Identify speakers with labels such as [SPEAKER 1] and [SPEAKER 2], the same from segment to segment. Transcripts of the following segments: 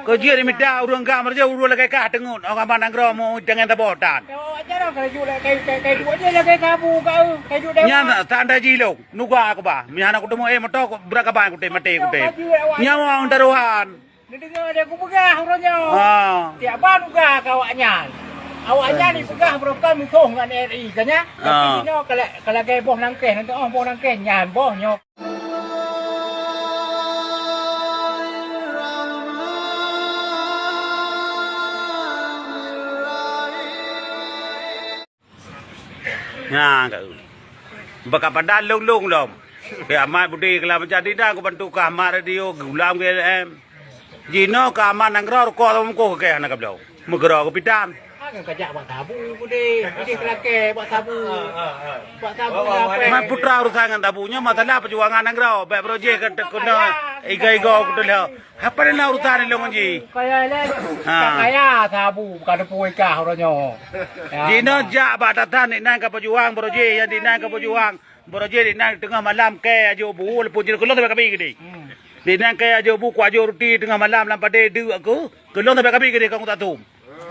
[SPEAKER 1] Kerja ni minta urang kamar je urang lagi kah tengun. Orang mana nggro mau jangan tabotan.
[SPEAKER 2] Acara kalau jual kayak dua je lagi kabu kau kayak jual.
[SPEAKER 1] Nya tanda jilo nuga aku ba. Mihana aku temu matok beraka ba aku mate aku te. Nya mau taruhan.
[SPEAKER 2] Nanti dia aku pegah orangnya. Tiap nuga kau awaknya. Awaknya ni pegah berapa musuh dengan RI kan ya. Tapi ni kalau kayak boh nangkeh nanti boh nangkeh nyan boh nyok.
[SPEAKER 1] Nha kau. Baka pandal long lom. Ke amat budi kalau menjadi dah aku bantu ke amat radio gulam ke em. Jino ke amat nanggro ko ko ke anak beliau. Megro ko pitan.
[SPEAKER 2] Kan kerja buat tabu budi kelake buat tabu. Buat tabu
[SPEAKER 1] Ma putra urusan tabunya masalah perjuangan nanggro. Baik projek ke kena iga ko tu lah. Apa nak urusan lo ngi?
[SPEAKER 2] Kaya tabu bukan puika orangnya.
[SPEAKER 1] Jino jak batatan ni nang ke perjuang projek yang di nang ke perjuang. Projek di nang tengah malam ke ajo bu lepas je kelon sampai kami gini. Di nang ke ajo bu ku ajo roti tengah malam lampai de aku kelon sampai kami gini kamu tak tahu.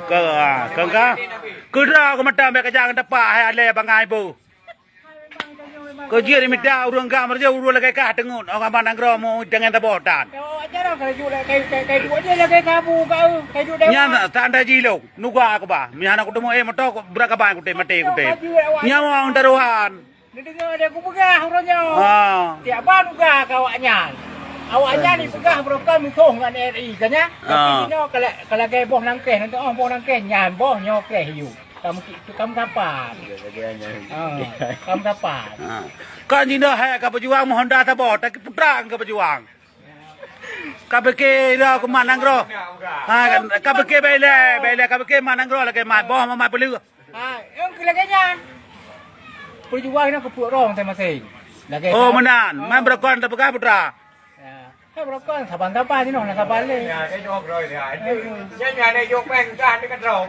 [SPEAKER 1] Kengka kudra ko mata me kajang depa hai ale bangai bu kerja ni minta urang kamar je urang lagi kah tengun orang mana nggro mau jangan tabotan
[SPEAKER 2] acara kalau jual kayak dua je lagi kabu kau kayak jual.
[SPEAKER 1] Nya tanda jilo nuga aku ba mihana aku temu matok beraka ba aku mate aku te. Nya mau taruhan.
[SPEAKER 2] Nanti dia aku pegah orangnya. Tiap nuga kau awaknya. Awaknya ni pegah berapa musuh dengan RI kan ya. Tapi ni kalau kayak boh nangkeh nanti boh nangkeh nyan boh nyok hiu. Kamu kapan? Kamu kapan?
[SPEAKER 1] Kan jino hai ka pejuang Honda tabot tak putra ka pejuang. Ka beke ra ko manangro. Ka beke bele ka beke manangro lagi mai boh mai pelu.
[SPEAKER 2] Yang kelaganya. Perjuang nak kepuak rong saya masing.
[SPEAKER 1] Oh menan, mai berakon ta pegah putra.
[SPEAKER 2] Berapa saban-saban ni nak saban le.
[SPEAKER 3] Nhà cái chốt rồi thì nhà này chốt quen ra cái rau.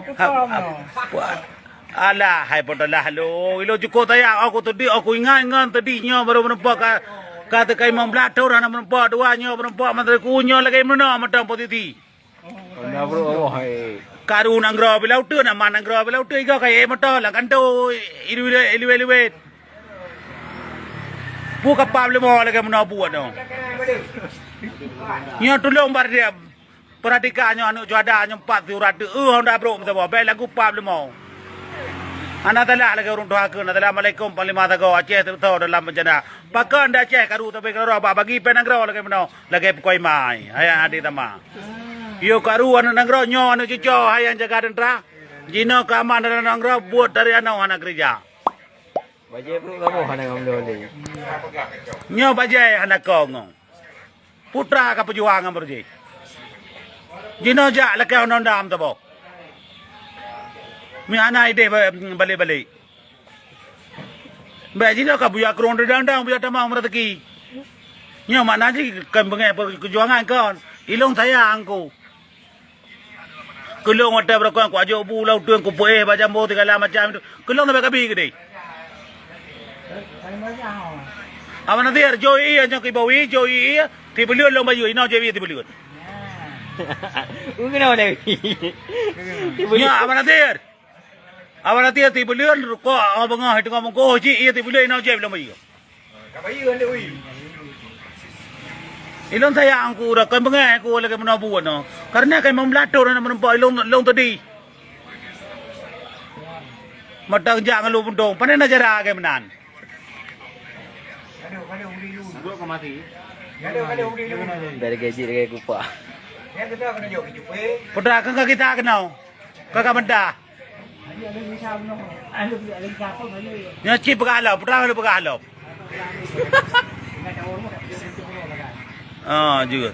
[SPEAKER 1] Alah, hai podolah halo. Ilo cukup tayang aku tadi aku ingat tadinya baru menempak kata kai memblat orang menempak duanya menempak menteri kunyo lagi mana macam posisi.
[SPEAKER 3] Nah bro, hai.
[SPEAKER 1] Karu nanggro bilau tu nama nanggro bilau tu iga kai motor lah kanto ilu. Buka pablo mo lagi mana buat dong. Nyo tolong bar dia perhatikan anu juada anu 4 surat Honda bro mesti bawa lagu pablo mo. Anak telah lagi urung doa ke Assalamualaikum panglima tago Aceh tertahu dalam bencana. Pakai anda Aceh karu tapi kalau bagi penanggro lagi mana lagi koi mai. Hayang hati tama. Yo karu anu nanggro nyo anu cuco hayang jaga dendra. Jino kaman dan nanggro buat dari anak kerja.
[SPEAKER 3] Bajai bro kamu anak ngomong ni.
[SPEAKER 1] Nyo bajai anak kong. Putra ka perjuangan berje. Jino jak laki onon dam tabo. Mi anak ide balik. Ba jino ka buya kron dang buya tamang mereteki. Nyo mana ji kan bengai perjuangan kon. Ilong sayang ku. Kulong ada berkon ku ajo bu lau tuan ku poe bajambo segala macam itu. Kulong sampai kabi gede. Apa nanti Joey yang kau bawa Joey tiba lihat lomba Joey, nak Joey tiba lihat.
[SPEAKER 3] Mungkin apa lagi?
[SPEAKER 1] Ya, apa nanti tiba lihat kau abang itu kamu kau Joey tiba lihat nak Joey lomba Joey.
[SPEAKER 3] Apa Joey ni ui?
[SPEAKER 1] Ilong saya angku dah kan bengai aku lagi menabu no. Karena kan membelator dan menempat ilong tadi. Matang jangan lu pun panen aja raga menan.
[SPEAKER 3] Dari gaji dari kupa.
[SPEAKER 1] Putra kakak kita kenal, kakak benda. Nyaci pegalau, putra kalau pegalau. Juga.